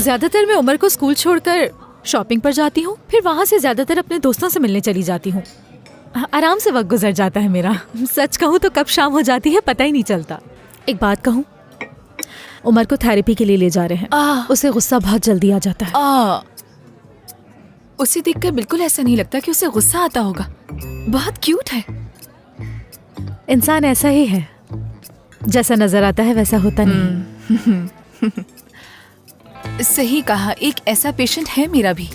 ज्यादातर मैं उमर को स्कूल छोड़कर शॉपिंग पर जाती हूँ, फिर वहाँ से ज्यादातर अपने दोस्तों से मिलने चली जाती हूँ। आराम से वक्त गुजर जाता है मेरा। सच कहूँ तो कब शाम हो जाती है पता ही नहीं चलता। एक बात कहूँ, उमर को थेरेपी के लिए ले जा रहे हैं। उसे गुस्सा बहुत जल्दी आ जाता है। उसे देखकर बिल्कुल ऐसा नहीं लगता कि उसे गुस्सा आता होगा। बहुत क्यूट है। इंसान ऐसा ही है, जैसा नजर आता है वैसा होता नहीं। सही कहा। एक ऐसा पेशेंट है मेरा भी,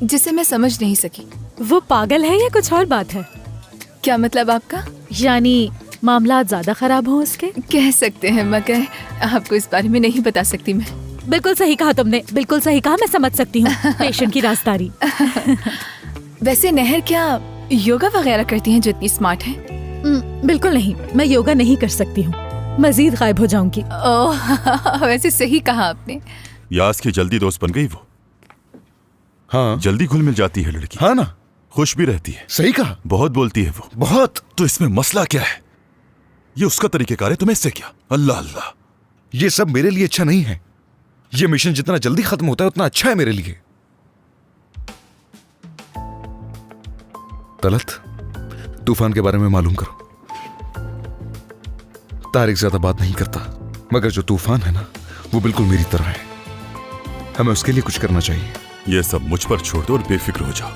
जिसे मैं समझ नहीं सकी। वो पागल है या कुछ और बात है? क्या मतलब आपका? यानी मामला ज्यादा खराब हो उसके? कह सकते हैं, मगर आपको इस बारे में नहीं बता सकती मैं। बिल्कुल सही कहा तुमने, बिल्कुल सही कहा। मैं समझ सकती हूँ पेशेंट की राजदारी। वैसे नहर क्या योगा वगैरह करती हैं जो इतनी स्मार्ट है? बिल्कुल नहीं, मैं योगा नहीं कर सकती हूँ, मजीद गायब हो जाऊंगी। वैसे सही कहा आपने। यास की जल्दी दोस्त बन गई वो। हाँ, जल्दी घुल मिल जाती है लड़की। हाँ ना, खुश भी रहती है। सही कहा। बहुत बोलती है वो, बहुत। तो इसमें मसला क्या है? ये उसका तरीकेकार है, तुम्हें इससे क्या? अल्लाह अल्लाह। ये सब मेरे लिए अच्छा नहीं है। ये मिशन जितना जल्दी खत्म होता है उतना अच्छा है मेरे लिए। तलत, तूफान के बारे में मालूम करो। तारिक ज्यादा बात नहीं करता, मगर जो तूफान है ना, वो बिल्कुल मेरी तरह है। हमें उसके लिए कुछ करना चाहिए। ये सब मुझ पर छोड़ दो और बेफिक्र हो जाओ।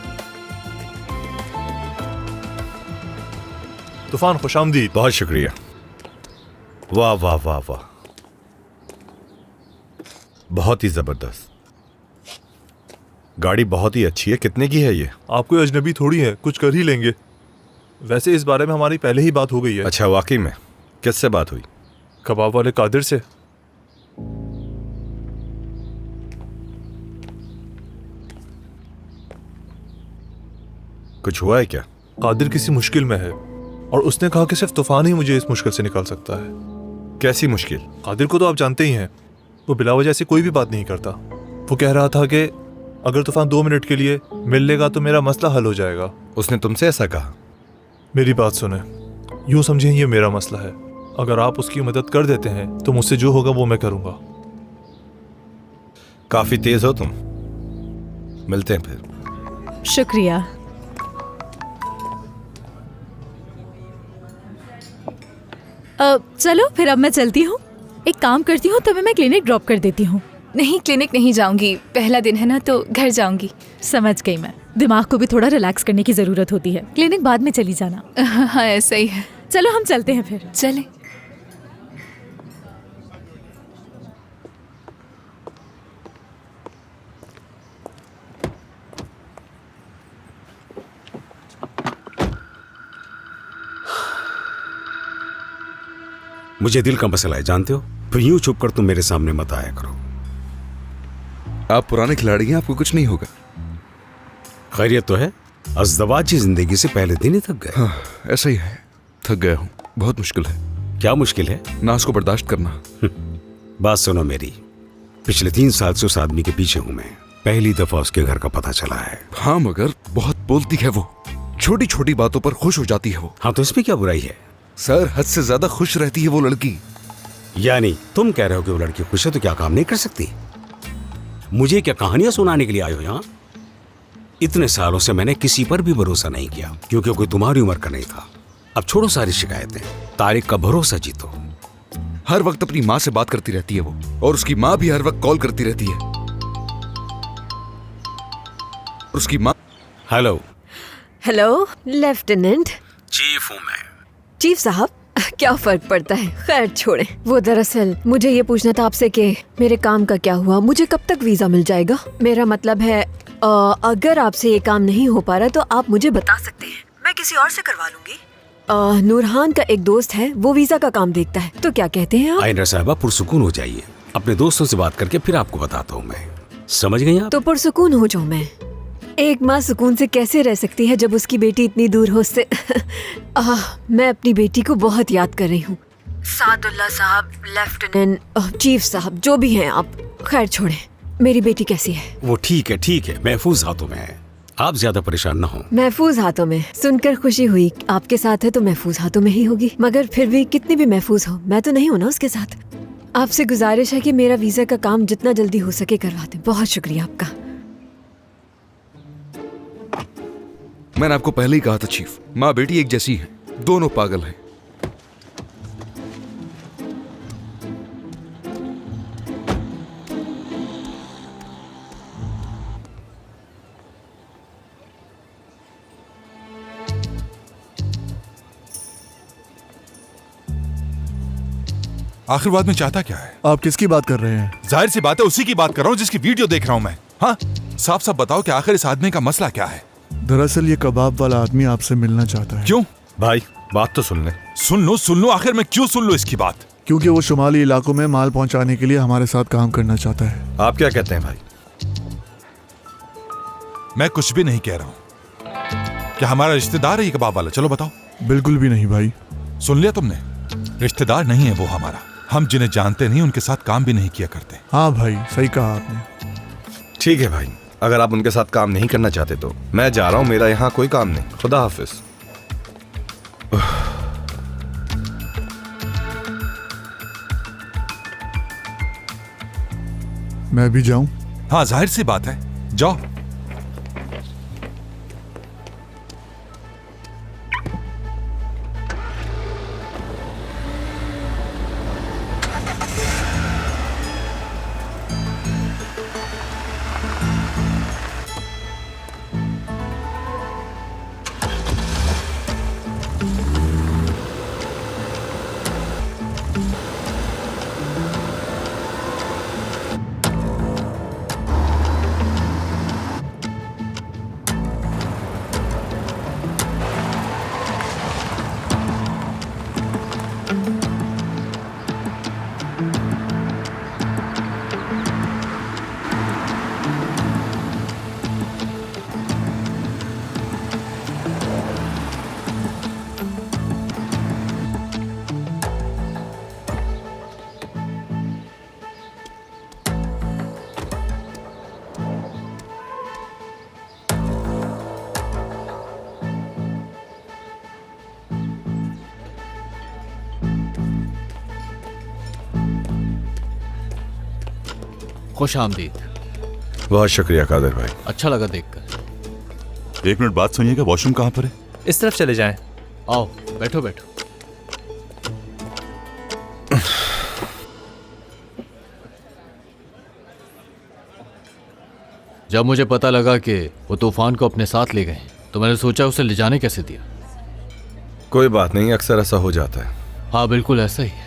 तूफान खुशामदीद। बहुत शुक्रिया। वाह वाह वाह वाह, बहुत ही जबरदस्त। गाड़ी बहुत ही अच्छी है। कितने की है ये? आप कोई अजनबी थोड़ी है, कुछ कर ही लेंगे। वैसे इस बारे में हमारी पहले ही बात हो गई है। अच्छा, वाकई में? किससे बात हुई? कबाब वाले कादिर से। कुछ हुआ है क्या? कादिर किसी मुश्किल में है और उसने कहा कि सिर्फ तूफान ही मुझे इस मुश्किल से निकाल सकता है। कैसी मुश्किल? कादिर को तो आप जानते ही हैं, वो बिला वजह से कोई भी बात नहीं करता। वो कह रहा था कि अगर तूफान 2 मिनट के लिए मिल लेगा तो मेरा मसला हल हो जाएगा। उसने तुमसे ऐसा कहा? मेरी बात सुने, यूं समझें ये मेरा मसला है। अगर आप उसकी मदद कर देते हैं तो मुझसे जो होगा वो मैं करूंगा। काफी तेज हो तुम। मिलते हैं फिर। शुक्रिया। चलो फिर अब मैं चलती हूँ। एक काम करती हूँ, तुम्हें मैं क्लिनिक ड्रॉप कर देती हूँ। नहीं, क्लिनिक नहीं जाऊंगी। पहला दिन है ना, तो घर जाऊंगी। समझ गई मैं। दिमाग को भी थोड़ा रिलैक्स करने की जरूरत होती है। क्लिनिक बाद में चली जाना। हाँ, ऐसा ही है। चलो हम चलते हैं फिर। चले। मुझे दिल का मसला है, जानते हो। फिर यूं छुप कर तुम मेरे सामने मत आया करो। आप पुराने खिलाड़ी हैं, आपको कुछ नहीं होगा। खैरियत तो है? अज़दवाजी जिंदगी से पहले दिन ही थक गए। हाँ, ऐसा ही है। थक गया हूँ। बहुत मुश्किल है। क्या मुश्किल है? नाज को बर्दाश्त करना। बात सुनो मेरी। पिछले 3 साल से उस आदमी के पीछे हूं मैं। पहली दफा उसके घर का पता चला है। हाँ, मगर बहुत बोलती है वो। छोटी छोटी बातों पर खुश हो जाती है वो। हाँ, तो इसमें क्या बुराई है? सर, हद से ज्यादा खुश रहती है वो लड़की। यानी तुम कह रहे हो कि वो लड़की खुश है तो क्या काम नहीं कर सकती? मुझे क्या कहानियां सुनाने के लिए आए हो यहाँ? इतने सालों से मैंने किसी पर भी भरोसा नहीं किया, क्योंकि कोई तुम्हारी उम्र का नहीं था। अब छोड़ो सारी शिकायतें, तारिक का भरोसा जीतो। हर वक्त अपनी माँ से बात करती रहती है वो, और उसकी माँ भी हर वक्त कॉल करती रहती है। उसकी माँ। हेलो। Hello lieutenant. चीफ हूँ मैं। चीफ साहब, क्या फर्क पड़ता है, खैर छोड़े। वो दरअसल मुझे ये पूछना था आपसे कि मेरे काम का क्या हुआ, मुझे कब तक वीजा मिल जाएगा? मेरा मतलब है अगर आपसे ये काम नहीं हो पा रहा तो आप मुझे बता सकते हैं, मैं किसी और से करवा लूंगी। नूरहान का एक दोस्त है, वो वीजा का काम देखता है, तो क्या कहते हैं आप? आइनर साहबा, पुरसुकून हो जाइए। अपने दोस्तों से बात करके फिर आपको बताता हूँ मैं। समझ गई आप? तो पुरसुकून हो जाऊं मैं। एक माँ सुकून से कैसे रह सकती है जब उसकी बेटी इतनी दूर हो उससे। मैं अपनी बेटी को बहुत याद कर रही हूँ। सादुल्ला साहब, लेफ्टिनेंट, चीफ साहब, जो भी हैं आप। खैर छोड़े, मेरी बेटी कैसी है? वो ठीक है, महफूज हाथों में है। आप ज्यादा परेशान ना हो। महफूज हाथों में सुनकर खुशी हुई। आपके साथ है तो महफूज हाथों में ही होगी, मगर फिर भी कितनी भी महफूज हो, मैं तो नहीं हूँ ना उसके साथ। आपसे गुजारिश है कि मेरा वीजा का काम जितना जल्दी हो सके करवा दें। बहुत शुक्रिया आपका। मैंने आपको पहले ही कहा था चीफ, माँ बेटी एक जैसी हैं, दोनों पागल हैं। आखिर बाद में चाहता क्या है? आप किसकी बात कर रहे हैं? जाहिर सी बात है उसी की बात कर रहा हूँ जिसकी वीडियो देख रहा हूँ मैं। हाँ, साफ साफ बताओ कि आखिर इस आदमी का मसला क्या है? दरअसल ये कबाब वाला आदमी आपसे मिलना चाहता है। क्यों? भाई बात तो सुन ले। सुन लो, आखिर मैं क्यों सुन लो इसकी बात? क्योंकि वो शुमाली इलाकों में माल पहुंचाने के लिए हमारे साथ काम करना चाहता है। आप क्या कहते हैं भाई? मैं कुछ भी नहीं कह रहा हूँ। क्या हमारा रिश्तेदार है ये कबाब वाला? चलो बताओ। बिल्कुल भी नहीं भाई। सुन लिया तुमने? रिश्तेदार नहीं है वो हमारा। हम जिन्हें जानते नहीं उनके साथ काम भी नहीं किया करते। हाँ भाई, सही कहा आपने। ठीक है भाई, अगर आप उनके साथ काम नहीं करना चाहते तो मैं जा रहा हूँ, मेरा यहाँ कोई काम नहीं। खुदा हाफिज। मैं भी जाऊं? हाँ, जाहिर सी बात है, जाओ। खुश आमदीद। बहुत शुक्रिया कादिर भाई। अच्छा लगा देखकर। एक मिनट बात सुनिएगा, वॉशरूम कहाँ पर है? इस तरफ चले जाएं। आओ बैठो बैठो। जब मुझे पता लगा कि वो तूफान को अपने साथ ले गए तो मैंने सोचा उसे ले जाने कैसे दिया। कोई बात नहीं, अक्सर ऐसा हो जाता है। हाँ बिल्कुल ऐसा ही है।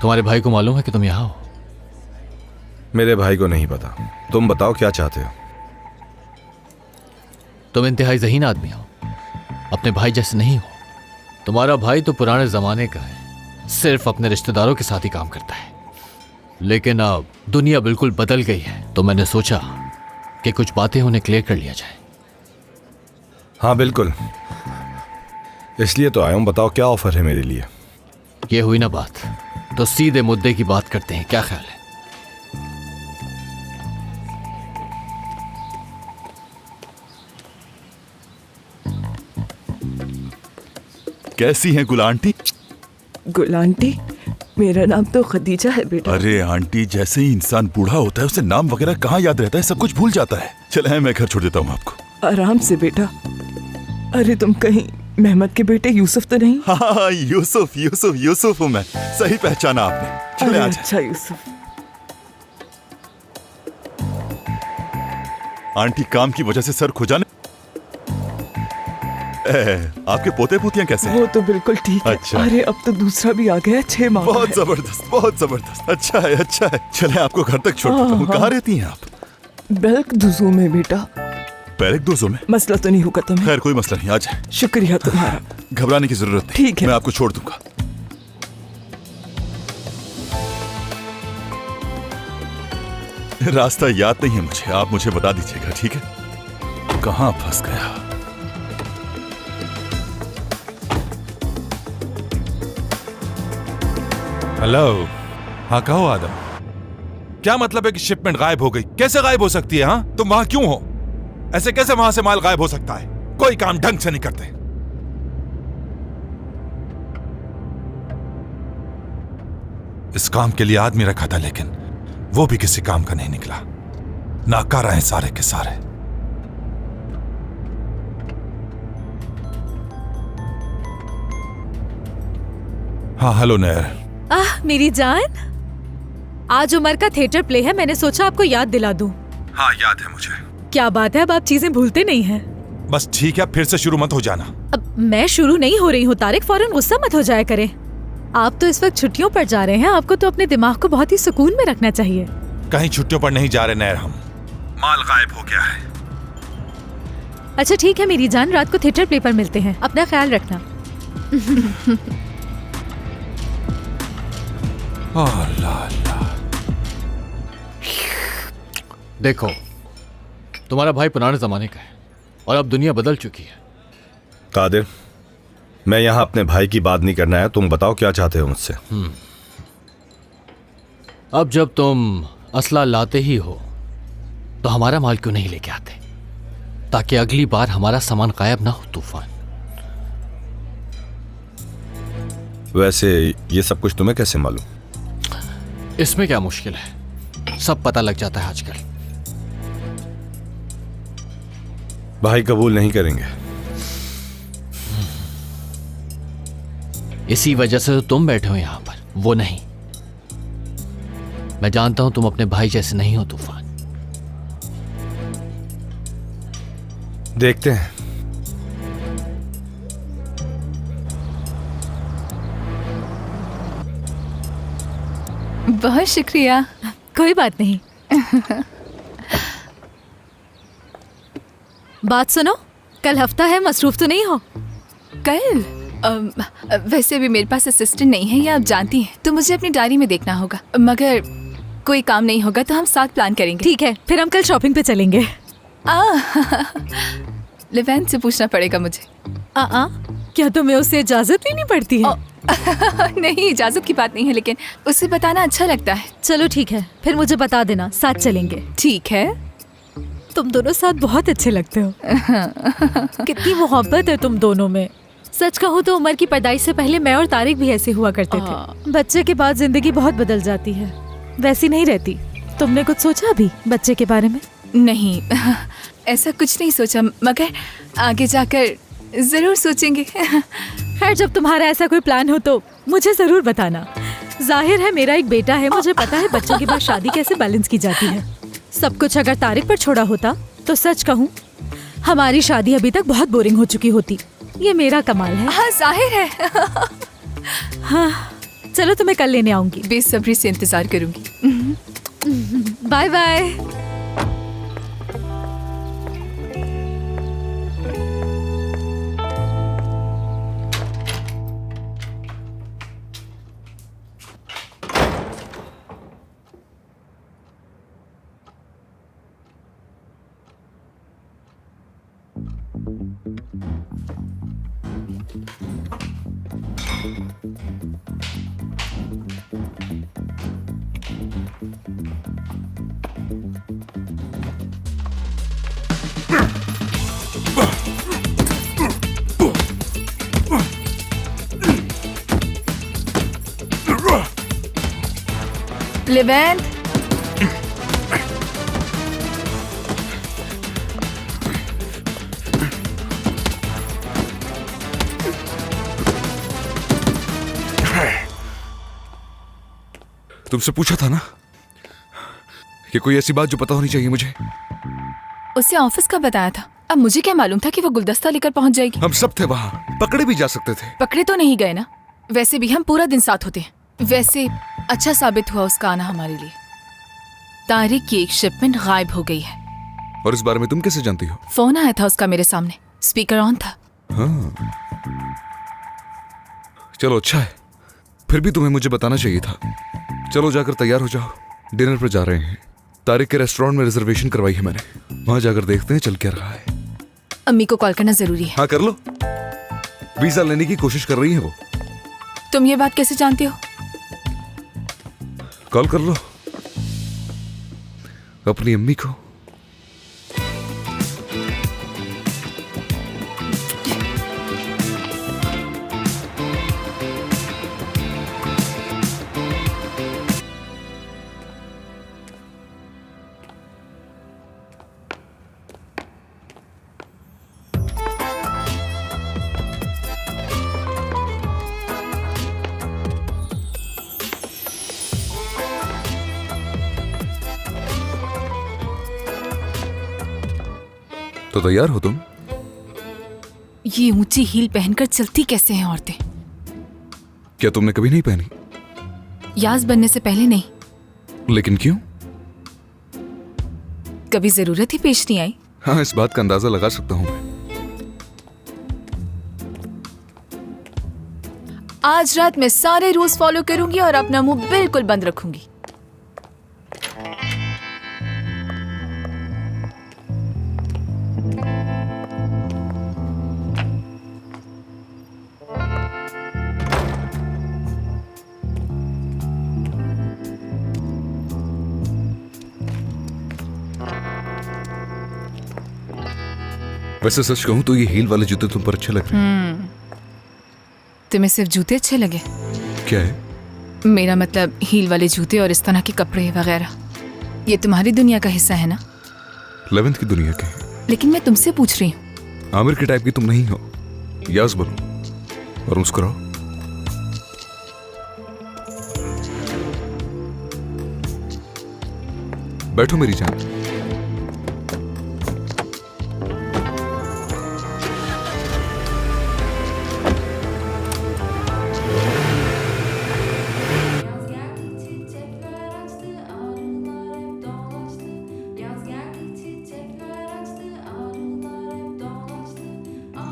तुम्हारे भाई को मालूम है कि तुम यहाँ हो? मेरे भाई को नहीं पता। तुम बताओ क्या चाहते हो? तुम इंतहाई ज़हीन आदमी हो, अपने भाई जैसे नहीं हो। तुम्हारा भाई तो पुराने ज़माने का है, सिर्फ अपने रिश्तेदारों के साथ ही काम करता है। लेकिन अब दुनिया बिल्कुल बदल गई है, तो मैंने सोचा कि कुछ बातें उन्हें क्लियर कर लिया जाए। हाँ बिल्कुल, इसलिए तो आया हूँ। बताओ क्या ऑफर है मेरे लिए? ये हुई ना बात, तो सीधे मुद्दे की बात करते हैं। क्या ख्याल है? कैसी हैं गुल आंटी? गुल आंटी? मेरा नाम तो खदीजा है बेटा। अरे आंटी, जैसे ही इंसान बूढ़ा होता है उसे नाम वगैरह कहाँ याद रहता है, सब कुछ भूल जाता है। चले मैं घर छोड़ देता हूँ आपको। आराम से बेटा। अरे तुम कहीं मेहमद के बेटे यूसुफ तो नहीं? हाँ, यूसुफ यूसुफ यूसुफ हूँ मैं। सही पहचाना आपने। चले आज। अच्छा यूसुफ। आंटी, काम की वजह से सर खुजाने। आपके पोते पोतियां कैसे हैं? वो तो बिल्कुल ठीक है। अच्छा। अरे अब तो दूसरा भी आ गया, 6 माह का बहुत है। जबरदस्त, बहुत जबरदस्त। अच्छा है, अच्छा है। चले आपको घर तक छोड़ देता हूँ। कहाँ रहती हैं आप? बेल्क दुजू में बेटा। बैरक दोजों में? मसला तो नहीं होगा तुम्हें? खैर कोई मसला नहीं, आ जाए। शुक्रिया तुम्हारा। घबराने की जरूरत नहीं। ठीक है। मैं आपको छोड़ दूंगा। रास्ता याद नहीं है मुझे, आप मुझे बता दीजिएगा, ठीक है? कहाँ फंस गया? हेलो। हाँ कहो आदम। क्या मतलब है कि शिपमेंट गायब हो गई? कैसे गायब हो सकती है? हाँ, तुम वहां क्यों हो? ऐसे कैसे वहां से माल गायब हो सकता है? कोई काम ढंग से नहीं करते। इस काम के लिए आदमी रखा था, लेकिन वो भी किसी काम का नहीं निकला। नाकारा हैं सारे के सारे। हाँ, हेलो नैर। मेरी जान, आज उमर का थिएटर प्ले है, मैंने सोचा आपको याद दिला दूं। हाँ, याद है मुझे। क्या बात है, अब आप चीजें भूलते नहीं हैं। बस ठीक है, फिर से शुरू मत हो जाना। अब मैं शुरू नहीं हो रही हूँ तारिक, फौरन गुस्सा मत हो जाया करें। आप तो इस वक्त छुट्टियों पर जा रहे हैं, आपको तो अपने दिमाग को बहुत ही सुकून में रखना चाहिए। कहीं छुट्टियों पर नहीं जा रहे नैर, हम माल गायब हो गया है। अच्छा ठीक है मेरी जान, रात को थिएटर प्ले पर मिलते हैं, अपना ख्याल रखना। देखो, तुम्हारा भाई पुराने जमाने का है और अब दुनिया बदल चुकी है। कादिर, मैं यहाँ अपने भाई की बात नहीं करना है, तुम बताओ क्या चाहते हो मुझसे। अब जब तुम असला लाते ही हो तो हमारा माल क्यों नहीं लेके आते, ताकि अगली बार हमारा सामान गायब ना हो। तूफान, वैसे ये सब कुछ तुम्हें कैसे मालूम? इसमें क्या मुश्किल है, सब पता लग जाता है आजकल। भाई कबूल नहीं करेंगे। इसी वजह से तो तुम बैठे हो यहां पर, वो नहीं। मैं जानता हूं तुम अपने भाई जैसे नहीं हो तूफान। देखते हैं। बहुत शुक्रिया। कोई बात नहीं। बात सुनो, कल हफ्ता है, मसरूफ तो नहीं हो? कल वैसे भी मेरे पास असिस्टेंट नहीं है, ये आप जानती हैं, तो मुझे अपनी डायरी में देखना होगा। मगर कोई काम नहीं होगा तो हम साथ प्लान करेंगे। ठीक है, फिर हम कल शॉपिंग पे चलेंगे। लिवैन से पूछना पड़ेगा मुझे। क्या तुम्हें उससे इजाजत लेनी पड़ती है? नहीं, इजाजत की बात नहीं है, लेकिन उसे बताना अच्छा लगता है। चलो ठीक है, फिर मुझे बता देना, साथ चलेंगे। ठीक है। तुम दोनों साथ बहुत अच्छे लगते हो। कितनी मोहब्बत है तुम दोनों में। सच कहूँ तो उमर की पैदाइश से पहले मैं और तारिक भी ऐसे हुआ करते थे। बच्चे के बाद जिंदगी बहुत बदल जाती है, वैसी नहीं रहती। तुमने कुछ सोचा अभी बच्चे के बारे में? नहीं, ऐसा कुछ नहीं सोचा, मगर आगे जाकर जरूर सोचेंगे। खैर, जब तुम्हारा ऐसा कोई प्लान हो तो मुझे जरूर बताना। जाहिर है मेरा एक बेटा है, मुझे पता है बच्चों के बाद शादी कैसे बैलेंस की जाती है। सब कुछ अगर तारिक पर छोड़ा होता तो सच कहूँ हमारी शादी अभी तक बहुत बोरिंग हो चुकी होती। ये मेरा कमाल है। हाँ, जाहिर है। हाँ, चलो तुम्हें कल लेने आऊंगी। बेसब्री से इंतजार करूंगी। Bye bye. लिवैन, तुमसे पूछा था ना कि कोई ऐसी बात जो पता होनी चाहिए मुझे। उसे ऑफिस का बताया था। अब मुझे क्या मालूम था कि वो गुलदस्ता लेकर पहुंच जाएगी। हम सब थे वहां, पकड़े भी जा सकते थे। पकड़े तो नहीं गए ना, वैसे भी हम पूरा दिन साथ होते हैं। वैसे अच्छा साबित हुआ उसका आना हमारे लिए। तारिक की एक शिपमेंट गायब हो गई है। और इस बारे में तुम कैसे जानती हो? फोन आया था उसका मेरे सामने, स्पीकर ऑन था। हाँ, चलो अच्छा है, फिर भी तुम्हें मुझे बताना चाहिए था। चलो जाकर तैयार हो जाओ, डिनर पर जा रहे हैं। तारिक के रेस्टोरेंट में रिजर्वेशन करवाई है मैंने, वहां जाकर देखते हैं चल क्या रहा है। अम्मी को कॉल करना जरूरी है। हाँ कर लो, वीजा लेने की कोशिश कर रही है वो। तुम ये बात कैसे जानते हो? कॉल कर लो अपनी अम्मी को। तो तैयार हो तुम? ये ऊंची हील पहनकर चलती कैसे हैं औरतें? क्या तुमने कभी नहीं पहनी? याज बनने से पहले नहीं। लेकिन क्यों? कभी जरूरत ही पेश नहीं आई। हाँ, इस बात का अंदाजा लगा सकता हूं मैं। आज रात मैं सारे रूल्स फॉलो करूंगी और अपना मुंह बिल्कुल बंद रखूंगी। वैसे सच कहूं तो ये हील वाले जूते तुम पर अच्छे लग रहे हैं। तुम्हें सिर्फ जूते अच्छे लगे? क्या है? मेरा मतलब हील वाले जूते और इस तरह के कपड़े वगैरह, ये तुम्हारी दुनिया का हिस्सा है ना? 11th की दुनिया के। लेकिन मैं तुमसे पूछ रही हूँ। आमिर के टाइप की तुम नहीं हो। यास बनो और मुस्कुराओ। बैठो मेरी जान।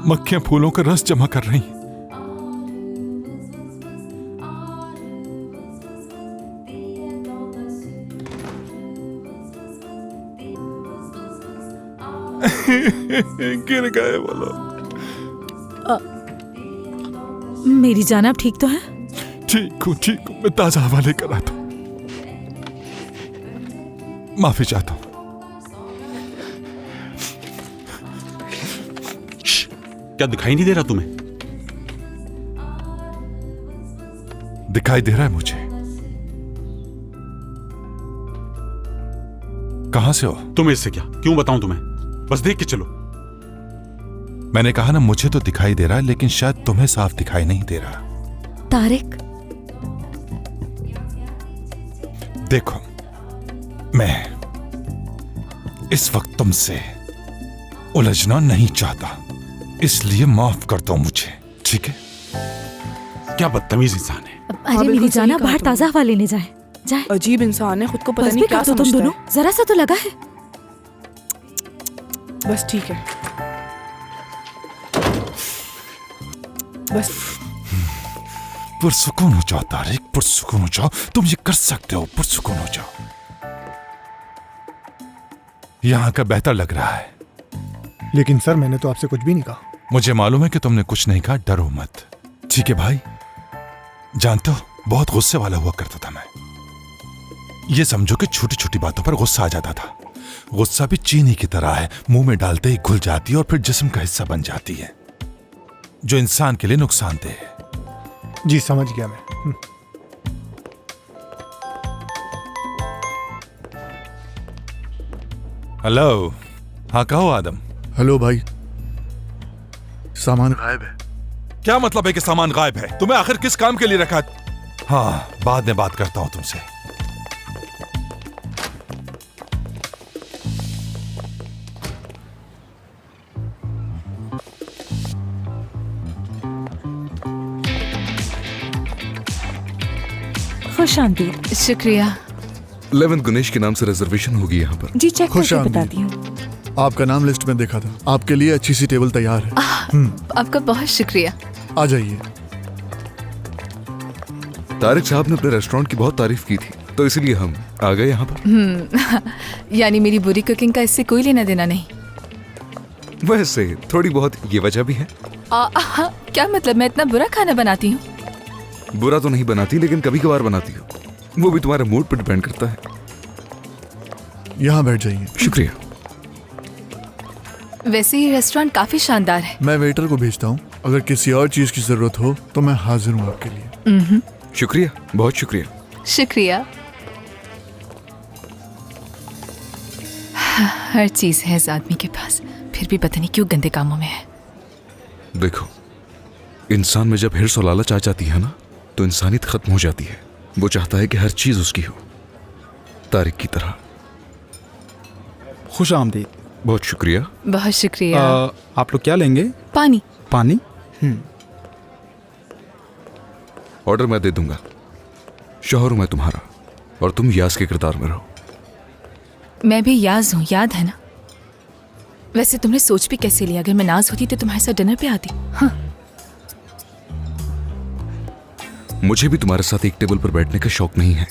मक्खियां फूलों का रस जमा कर रही हैं। गिर गए वो लोग। मेरी जान, आप ठीक तो है? ठीक हूँ ठीक हूँ। मैं ताजा हवा लेकर आता हूँ। माफी चाहता हूँ। क्या दिखाई नहीं दे रहा तुम्हें? दिखाई दे रहा है मुझे। कहां से हो? तुम्हें इससे क्या? क्यों बताऊं तुम्हें? बस देख के चलो। मैंने कहा ना, मुझे तो दिखाई दे रहा है, लेकिन शायद तुम्हें साफ दिखाई नहीं दे रहा। तारिक, देखो, मैं इस वक्त तुमसे उलझना नहीं चाहता, इसलिए माफ कर दो मुझे, ठीक है? क्या बदतमीज इंसान है। अरे बिल्कुल मेरी सही जाना, कहा बाहर तुमने। ताजा हवा लेने जाए। अजीब इंसान है, खुद को पता बस नहीं भी क्या कर दो तुम समझता दोनों, है। जरा सा तो लगा है। बस ठीक है, बस पुरसुकून हो जाओ तारिक, पुरसुकून हो जाओ। तुम ये कर सकते हो, पुरसुकून हो जाओ। यहां का बेहतर लग रहा है। लेकिन सर, मैंने तो आपसे कुछ भी नहीं कहा। मुझे मालूम है कि तुमने कुछ नहीं कहा, डरो मत, ठीक है भाई? जानते हो, बहुत गुस्से वाला हुआ करता था मैं। ये समझो कि छोटी छोटी बातों पर गुस्सा आ जाता था। गुस्सा भी चीनी की तरह है, मुंह में डालते ही घुल जाती है और फिर जिस्म का हिस्सा बन जाती है, जो इंसान के लिए नुकसानदेह है। जी समझ गया मैं। हेलो। हाँ कहो आदम। हेलो भाई, सामान गायब है। क्या मतलब है कि सामान गायब है? तुम्हें आखिर किस काम के लिए रखा? हाँ, बाद में बात करता हूं तुमसे। खुश आमदीद। शुक्रिया। 11th गणेश के नाम से रिजर्वेशन होगी यहाँ पर। जी चेक खुश करके आमदीद। बताती हूँ। आपका नाम लिस्ट में देखा था। आपके लिए अच्छी सी टेबल तैयार है। आपका बहुत शुक्रिया। आ जाइए। तारिक साहब ने अपने रेस्टोरेंट की बहुत तारीफ की थी, तो इसलिए हम आ गए यहाँ पर। यानी मेरी बुरी कुकिंग का इससे कोई लेना देना नहीं। वैसे थोड़ी बहुत ये वजह भी है। क्या मतलब, मैं इतना बुरा खाना बनाती हूँ? बुरा तो नहीं बनाती, लेकिन कभी कभार बनाती हो। वो भी तुम्हारे मूड पर डिपेंड करता है। यहाँ बैठ जाइए। शुक्रिया। वैसे ये रेस्टोरेंट काफी शानदार है। मैं वेटर को भेजता हूँ। अगर किसी और चीज की जरूरत हो तो मैं हाजिर हूँ आपके लिए। शुक्रिया, बहुत शुक्रिया। शुक्रिया। हर चीज है इस आदमी के पास, फिर भी पता नहीं क्यों गंदे कामों में है। देखो, इंसान में जब हिर्स और लालच आ जाती है ना, तो इंसानियत खत्म हो जाती है। वो चाहता है कि हर चीज उसकी हो, तारिक की तरह। खुश आमदीद। बहुत शुक्रिया। बहुत शुक्रिया। आप लोग क्या लेंगे? पानी। पानी? ऑर्डर मैं दे दूंगा। शौहर हूं मैं तुम्हारा और तुम यास के किरदार में रहो। मैं भी याज हूँ, याद है ना? वैसे तुमने सोच भी कैसे लिया? अगर मैं नाज होती तो तुम्हारे साथ डिनर पे आती। हाँ। मुझे भी तुम्हारे साथ एक टेबल पर बैठने का शौक नहीं है।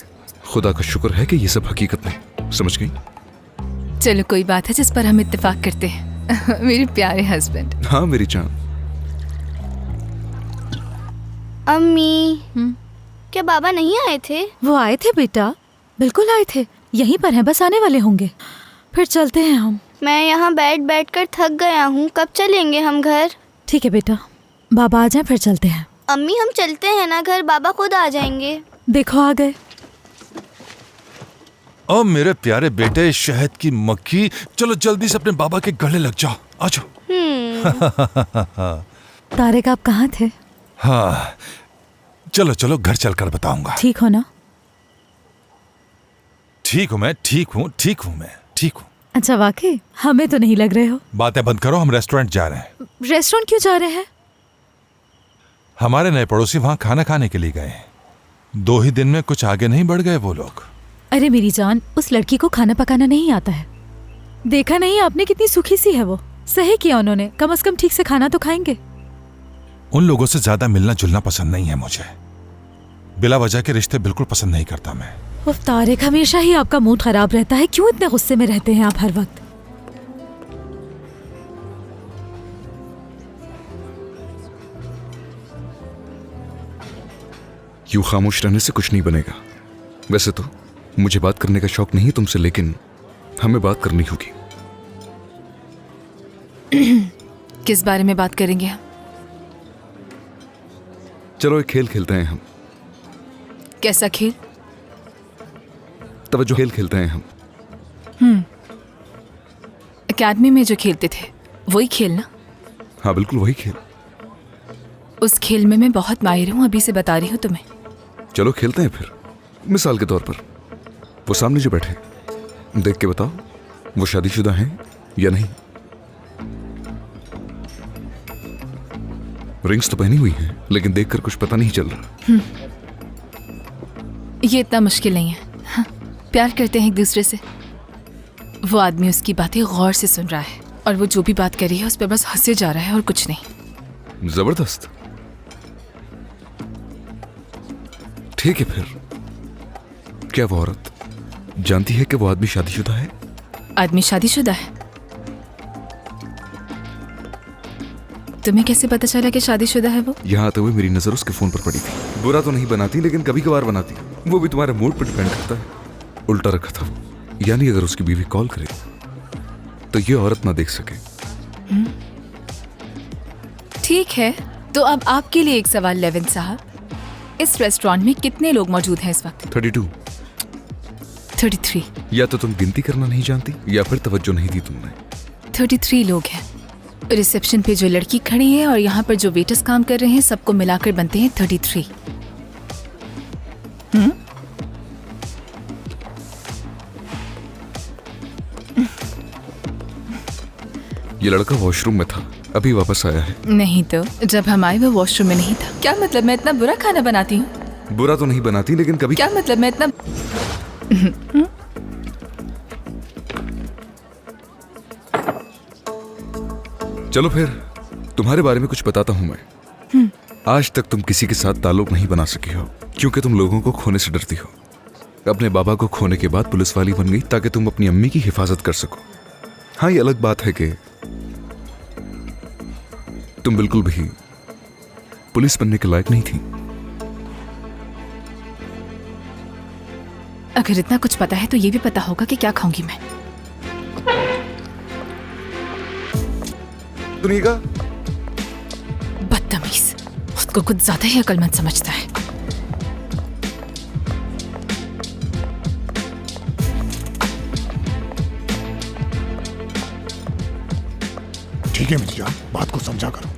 खुदा का शुक्र है कि ये सब हकीकत नहीं। समझ गई? चलो कोई बात है जिस पर हम इत्तेफाक करते हैं। मेरे प्यारे हस्बैंड। हाँ मेरी जान। अम्मी, क्या बाबा नहीं आए थे? वो आए थे बेटा, बिल्कुल आए थे। यहीं पर हैं, बस आने वाले होंगे। फिर चलते हैं हम। मैं यहाँ बैठ बैठ कर थक गया हूँ। कब चलेंगे हम घर? ठीक है बेटा, बाबा आ जाएं फिर चलते हैं। अम्मी हम चलते हैं ना घर, बाबा खुद आ जाएंगे। देखो आ गए। ओ मेरे प्यारे बेटे शहद की मक्खी, चलो जल्दी से अपने बाबा के गले लग जाओ। आ जाओ। तारिक आप कहाँ थे? हाँ चलो चलो घर चलकर बताऊंगा। ठीक हो ना? ठीक हूँ मैं, ठीक हूँ, ठीक हूँ मैं, ठीक हूँ। अच्छा वाकई? हमें तो नहीं लग रहे हो। बातें बंद करो, हम रेस्टोरेंट जा रहे हैं। रेस्टोरेंट क्यों जा रहे हैं? हमारे नए पड़ोसी वहां खाना खाने के लिए गए हैं। 2 ही दिन में कुछ आगे नहीं बढ़ गए वो लोग। अरे मेरी जान, उस लड़की को खाना पकाना नहीं आता है। देखा नहीं आपने कितनी सुखी सी है वो। सही किया उन्होंने, कम से कम ठीक से खाना तो खाएंगे। उन लोगों से ज्यादा मिलना जुलना पसंद नहीं है मुझे। बिला वजह के रिश्ते बिल्कुल पसंद नहीं करता मैं। उफ तारिक, हमेशा ही आपका मूड खराब रहता है। क्यों इतने गुस्से में रहते हैं आप हर वक्त? यूं खामोश रहने से कुछ नहीं बनेगा। वैसे तो मुझे बात करने का शौक नहीं तुमसे, लेकिन हमें बात करनी होगी। किस बारे में बात करेंगे हम? चलो एक खेल खेलते हैं हम। कैसा खेल? तवज्जो खेल खेलते हैं हम। एकेडमी में जो खेलते थे वही खेल ना? हाँ बिल्कुल वही खेल। उस खेल में मैं बहुत माहिर हूँ, अभी से बता रही हूँ तुम्हें। चलो खेलते हैं फिर। मिसाल के तौर पर वो सामने जो बैठे, देख के बताओ वो शादीशुदा हैं या नहीं। रिंग्स तो पहनी हुई हैं, लेकिन देखकर कुछ पता नहीं चल रहा। ये इतना मुश्किल नहीं है। हाँ, प्यार करते हैं एक दूसरे से। वो आदमी उसकी बातें गौर से सुन रहा है और वो जो भी बात कर रही है उस पर बस हंसे जा रहा है और कुछ नहीं। जबरदस्त। ठीक है फिर, क्या वो औरत जानती है कि वो आदमी शादीशुदा है? आदमी शादीशुदा है? तुम्हें कैसे पता चला कि शादीशुदा है वो? यहाँ आते हुए मेरी नजर उसके फोन पर पड़ी थी। बुरा तो नहीं बनाती, लेकिन कभी कभार बनाती। वो भी तुम्हारे मूड पर डिपेंड करता है। उल्टा रखा था वो, यानी अगर उसकी बीवी कॉल करे तो ये औरत ना देख सके। ठीक है, तो अब आपके लिए एक सवाल लेविन साहब। इस रेस्टोरेंट में कितने लोग मौजूद हैं इस वक्त? 32। 33। या तो तुम गिनती करना नहीं जानती या फिर तवज्जो नहीं दी तुमने। 33 लोग हैं। रिसेप्शन पे जो लड़की खड़ी है और यहाँ पर जो वेटर्स काम कर रहे हैं, सबको मिलाकर बनते हैं 33। ये लड़का वॉशरूम में था, अभी वापस आया है। नहीं तो जब हम आए वो वॉशरूम में नहीं था। क्या मतलब मैं इतना बुरा खाना बनाती हूँ? बुरा तो नहीं बनाती, लेकिन कभी क्या मतलब मैं इतना चलो फिर तुम्हारे बारे में कुछ बताता हूं मैं। आज तक तुम किसी के साथ ताल्लुक नहीं बना सकी हो क्योंकि तुम लोगों को खोने से डरती हो। अपने बाबा को खोने के बाद पुलिस वाली बन गई ताकि तुम अपनी अम्मी की हिफाजत कर सको। हाँ, ये अलग बात है कि तुम बिल्कुल भी पुलिस बनने के लायक नहीं थी। अगर इतना कुछ पता है तो ये भी पता होगा कि क्या खाऊंगी मैं। सुनिएगा, बदतमीज, खुद को कुछ ज्यादा ही अक्लमंद समझता है। ठीक है मेरी जान, बात को समझा करो।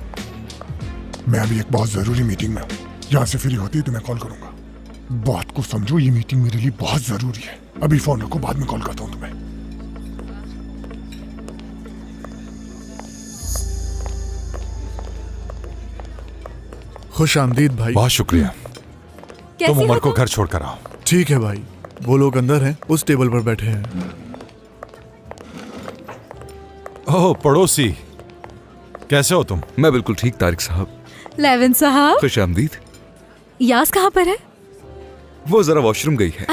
मैं अभी एक बहुत जरूरी मीटिंग में हूँ। यहाँ से फ्री होती है तो मैं कॉल करूंगा। बात को समझो, ये मीटिंग मेरे लिए बहुत जरूरी है। अभी फोन रखो, बाद में कॉल करता हूँ तुम्हें। खुश आमदीद भाई। बहुत शुक्रिया। तुम उमर को घर छोड़कर आओ। ठीक है भाई, वो लोग अंदर हैं, उस टेबल पर बैठे हैं। ओह पड़ोसी, कैसे हो तुम? मैं बिल्कुल ठीक तारिक साहब। लेविन साहब, खुश आमदीद। यास कहाँ पर है? वो जरा वॉशरूम गई है।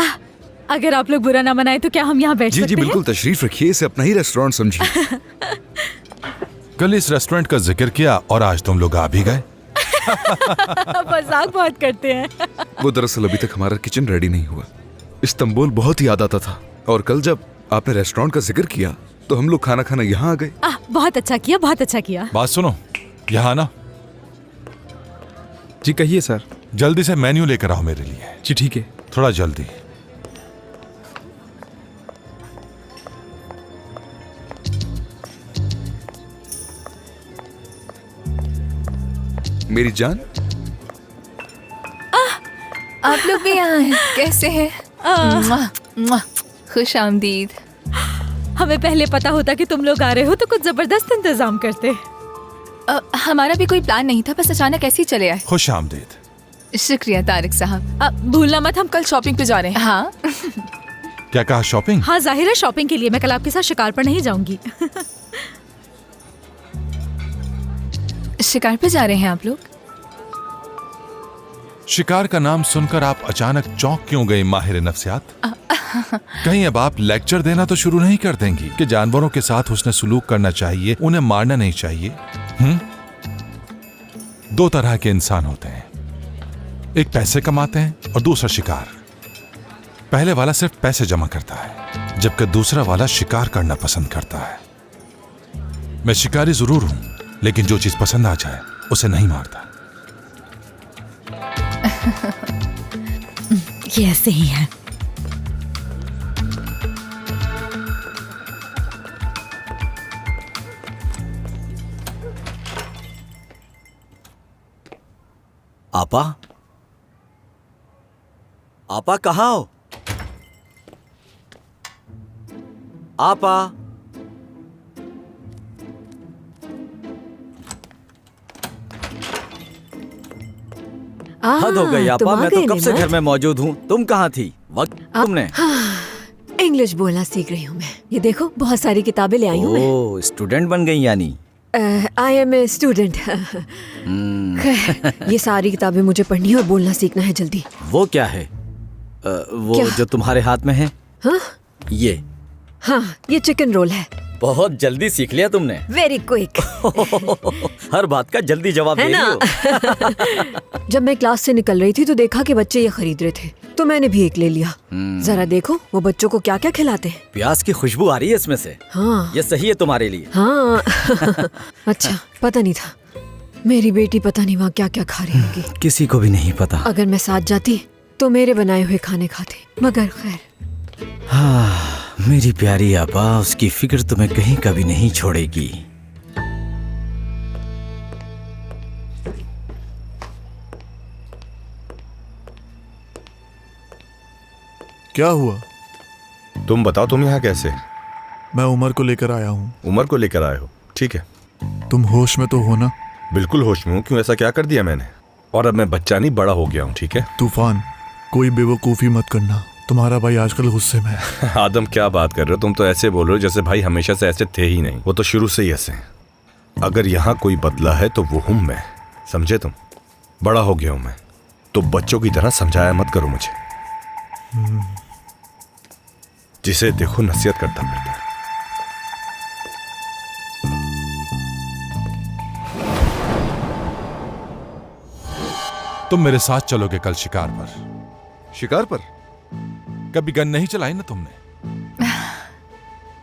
अगर आप लोग बुरा ना मनाए तो क्या हम यहाँ बैठ जी सकते जी हैं? बिल्कुल, तशरीफ रखिए, इसे अपना ही रेस्टोरेंट समझिए। कल इस रेस्टोरेंट का जिक्र किया और आज तुम लोग आ भी गए। मजाक बहुत करते हैं। वो दरअसल अभी तक हमारा किचन रेडी नहीं हुआ। इस्तांबुल बहुत ही याद आता था और कल जब आपने रेस्टोरेंट का जिक्र किया तो हम लोग खाना खाना यहाँ आ गए। बहुत अच्छा किया, बहुत अच्छा किया। बात सुनो, यहाँ ना। जी कहिए सर। जल्दी से मेन्यू लेकर आओ मेरे लिए। जी ठीक है। थोड़ा जल्दी। मेरी जान, आप लोग भी यहाँ हैं, कैसे हैं? मुआ, मुआ, खुश आमदीद। हमें पहले पता होता कि तुम लोग आ रहे हो तो कुछ जबरदस्त इंतजाम करते। हमारा भी कोई प्लान नहीं था, बस अचानक ऐसे ही चले आए। खुश आमदीद। शुक्रिया तारिक साहब। भूलना मत, हम कल शॉपिंग पे जा रहे हैं। हाँ। क्या कहा, शॉपिंग? हाँ जाहिर है शॉपिंग के लिए। मैं कल आपके साथ शिकार पर नहीं जाऊंगी। शिकार पे जा रहे हैं आप लोग? शिकार का नाम सुनकर आप अचानक चौंक क्यों गई माहिर नफ्सियात? कहीं अब आप लेक्चर देना तो शुरू नहीं कर देंगी कि जानवरों के साथ हुस्न सुलूक करना चाहिए, उन्हें मारना नहीं चाहिए? दो तरह के इंसान होते हैं, एक पैसे कमाते हैं और दूसरा शिकार। पहले वाला सिर्फ पैसे जमा करता है जबकि दूसरा वाला शिकार करना पसंद करता है। मैं शिकारी जरूर हूं लेकिन जो चीज पसंद आ जाए उसे नहीं मारता। ये ऐसे ही है। आपा, आपा कहाँ हो? आपा, हद हो गई आपा, मैं तो कब से घर में मौजूद हूँ, तुम कहाँ थी? वक्त तुमने? इंग्लिश बोलना सीख रही हूँ मैं। ये देखो बहुत सारी किताबें ले आई हूँ मैं। ओह, स्टूडेंट बन गई यानी? I am a student. ये सारी किताबें मुझे पढ़नी है और बोलना सीखना है जल्दी। वो क्या है? वो क्या? जो तुम्हारे हाथ में है? हाँ? ये? हाँ, ये चिकन रोल है। बहुत जल्दी सीख लिया तुमने। Very quick. हर बात का जल्दी जवाब है दे ना? रही हो। जब मैं क्लास से निकल रही थी तो देखा कि बच्चे ये खरीद रहे थे तो मैंने भी एक ले लिया। जरा देखो वो बच्चों को क्या क्या खिलाते हैं। प्याज की खुशबू आ रही है इसमें से। हाँ, ये सही है तुम्हारे लिए। हाँ। अच्छा, पता नहीं था। मेरी बेटी पता नहीं वहाँ क्या क्या खा रही होगी। किसी को भी नहीं पता। अगर मैं साथ जाती तो मेरे बनाए हुए खाने खाते, मगर खैर। हाँ, मेरी प्यारी आपा, उसकी फिक्र तुम्हें कहीं कभी नहीं छोड़ेगी। क्या हुआ? तुम बताओ, तुम यहाँ कैसे? मैं उमर को लेकर आया हूँ। उमर को लेकर आए हो? ठीक है। तुम होश में तो हो ना? बिल्कुल होश में हूँ। क्यों, ऐसा क्या कर दिया मैंने? और अब मैं बच्चा नहीं, बड़ा हो गया हूँ। ठीक है। तूफान, कोई बेवकूफ़ी मत करना। तुम्हारा भाई आजकल गुस्से में है। आदम, क्या बात कर रहे हो? तुम तो ऐसे बोल रहे हो जैसे भाई हमेशा से ऐसे थे ही नहीं। वो तो शुरू से ही ऐसे हैं। अगर यहाँ कोई बदला है तो वो हूं मैं, समझे तुम? बड़ा हो गया हूं मैं, तो बच्चों की तरह समझाया मत करो मुझे। जिसे देखो नसीहत करता फिरता है। तुम मेरे साथ चलोगे कल शिकार पर? शिकार पर? कभी गन नहीं चलाई ना तुमने?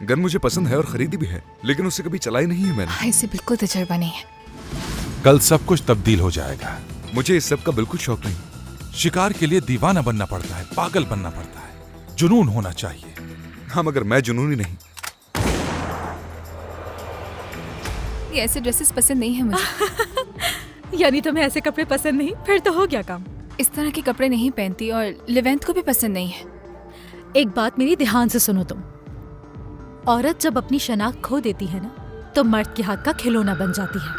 गन मुझे पसंद है और खरीदी भी है, लेकिन उसे कभी चलाई नहीं है मैंने। इसे बिल्कुल तजुर्बा नहीं है। कल सब कुछ तब्दील हो जाएगा। मुझे इस सब का बिल्कुल शौक नहीं। शिकार के लिए दीवाना बनना पड़ता है, पागल बनना पड़ता है, जुनून होना चाहिए। हाँ, मगर मैं जुनूनी नहीं। ये ऐसे ड्रेसेस पसंद नहीं है मुझे। यानी तुम्हें ऐसे कपड़े पसंद नहीं? फिर तो हो गया काम। इस तरह के कपड़े नहीं पहनती और लिवेंथ को भी पसंद नहीं है। एक बात मेरी ध्यान से सुनो तुम। औरत जब अपनी शनाख्त खो देती है ना तो मर्द के हाथ का खिलौना बन जाती है।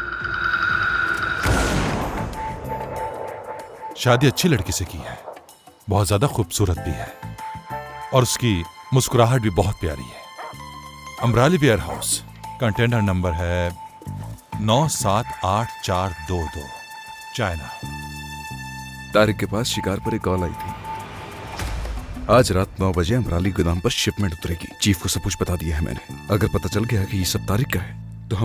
शादी अच्छी लड़की से की है, बहुत ज्यादा खूबसूरत भी है और उसकी मुस्कुराहट भी बहुत प्यारी है। अमराली वेयर हाउस, कंटेनर नंबर है 978422, चाइना। तारिक के पास शिकार पर एक कॉल आई थी। आज रात 9 बजे अमराली गोदाम पर शिपमेंट उतरेगी। चीफ को सब कुछ बता दिया है मैंने। अगर पता चल गया कि ये सब तारिक का है